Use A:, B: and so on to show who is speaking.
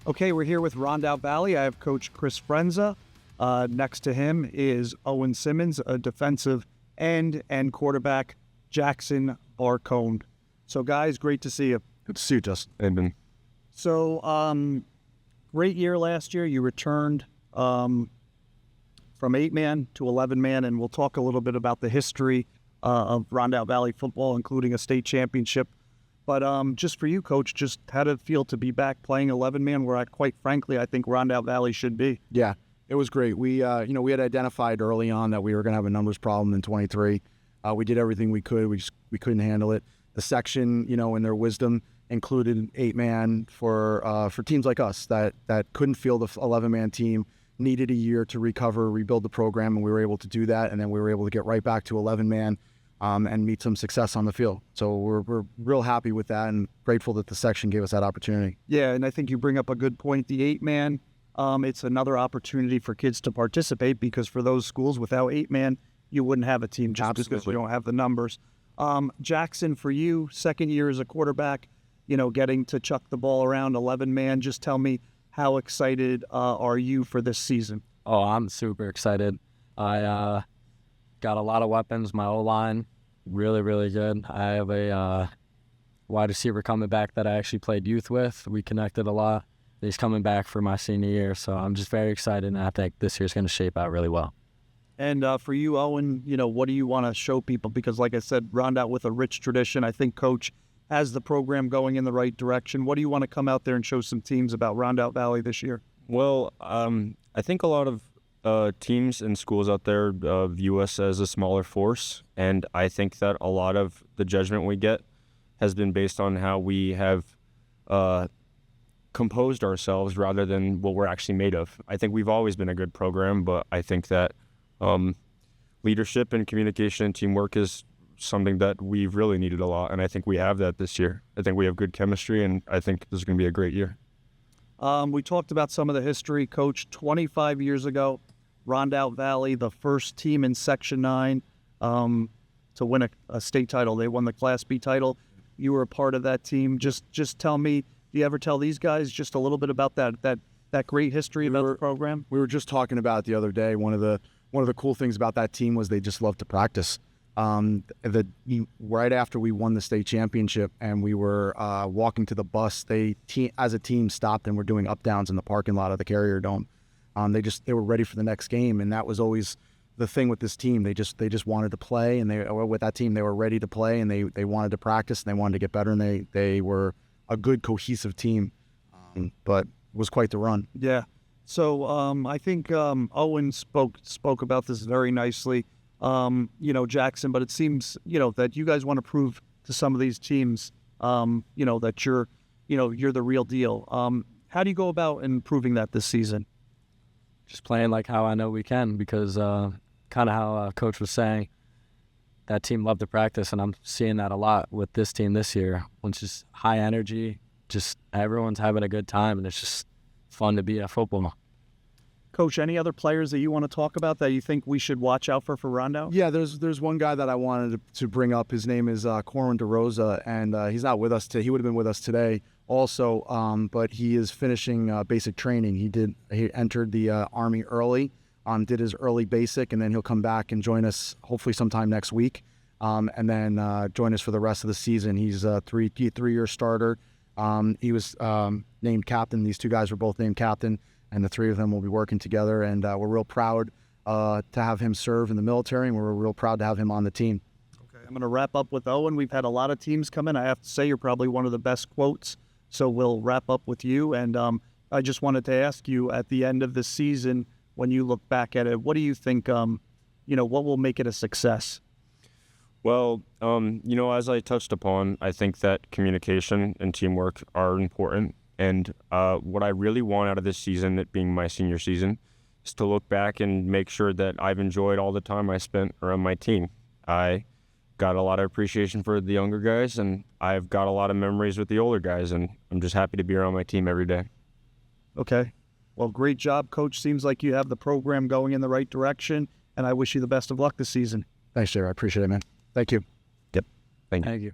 A: Okay, we're here with Rondout Valley. I have Coach Chris Frenza. Next to him is Owen Simmons, a defensive end, and quarterback Jackson Barcone. So, guys, great to see you.
B: Good to see you, Justin. Amen.
A: So, great year last year. You returned from 8-man to 11-man, and we'll talk a little bit about the history of Rondout Valley football, including a state championship. But just for you, Coach, just how did it feel to be back playing 11-man, where quite frankly, I think Rondout Valley should be?
B: Yeah, it was great. We had identified early on that we were going to have a numbers problem in 23. We did everything we could. We couldn't handle it. The section, in their wisdom, included 8-man for teams like us that couldn't field the 11-man team, needed a year to recover, rebuild the program, and we were able to do that. And then we were able to get right back to 11-man. And meet some success on the field. So we're real happy with that and grateful that the section gave us that opportunity.
A: Yeah, and I think you bring up a good point. The 8-man, it's another opportunity for kids to participate, because for those schools without 8-man, you wouldn't have a team just because you don't have the numbers. Jackson, for you, second year as a quarterback, getting to chuck the ball around 11-man, just tell me, how excited are you for this season?
C: Oh, I'm super excited. I got a lot of weapons. My O-line, really, really good. I have a wide receiver coming back that I actually played youth with. We connected a lot. He's coming back for my senior year, so I'm just very excited, and I think this year's going to shape out really well.
A: And for you, Owen, what do you want to show people? Because like I said, Rondout with a rich tradition. I think Coach has the program going in the right direction. What do you want to come out there and show some teams about Rondout Valley this year?
D: Well, I think a lot of teams and schools out there view us as a smaller force, and I think that a lot of the judgment we get has been based on how we have composed ourselves rather than what we're actually made of. I think we've always been a good program, but I think that leadership and communication and teamwork is something that we've really needed a lot, and I think we have that this year. I think we have good chemistry, and I think this is going to be a great year.
A: We talked about some of the history. Coach, 25 years ago, Rondout Valley, the first team in Section 9 to win a state title. They won the Class B title. You were a part of that team. Just tell me, do you ever tell these guys just a little bit about that great history about the program?
B: We were just talking about it the other day. One of the cool things about that team was they just loved to practice. Right after we won the state championship and we were walking to the bus, as a team stopped and were doing up downs in the parking lot of the Carrier Dome. They were ready for the next game, and that was always the thing with this team. They just wanted to play, and with that team they were ready to play, and they wanted to practice, and they wanted to get better, and they were a good cohesive team. But it was quite the run.
A: Yeah. So I think Owen spoke about this very nicely. Jackson, but it seems that you guys want to prove to some of these teams that you're the real deal. How do you go about improving that this season?
C: Just playing like how I know we can, because kind of how Coach was saying, that team loved to practice, and I'm seeing that a lot with this team this year. It's just high energy, just everyone's having a good time, and it's just fun to be at football.
A: Coach, any other players that you want to talk about that you think we should watch out for Rondout?
B: Yeah, there's one guy that I wanted to bring up. His name is Corin DeRosa, and he's not with us today. He would have been with us today also, but he is finishing basic training. He entered the Army early, did his early basic, and then he'll come back and join us hopefully sometime next week, and then join us for the rest of the season. He's a three-year starter. He was named captain. These two guys were both named captain, and the three of them will be working together, and we're real proud to have him serve in the military, and we're real proud to have him on the team.
A: Okay, I'm going to wrap up with Owen. We've had a lot of teams come in. I have to say you're probably one of the best quotes, so we'll wrap up with you. And I just wanted to ask you, at the end of the season, when you look back at it, what do you think, what will make it a success?
D: Well, as I touched upon, I think that communication and teamwork are important. And what I really want out of this season, it being my senior season, is to look back and make sure that I've enjoyed all the time I spent around my team. I got a lot of appreciation for the younger guys, and I've got a lot of memories with the older guys, and I'm just happy to be around my team every day.
A: Okay. Well, great job, Coach. Seems like you have the program going in the right direction, and I wish you the best of luck this season.
B: Thanks, Jerry. I appreciate it, man. Thank you.
D: Yep. Thank you.
C: Thank you.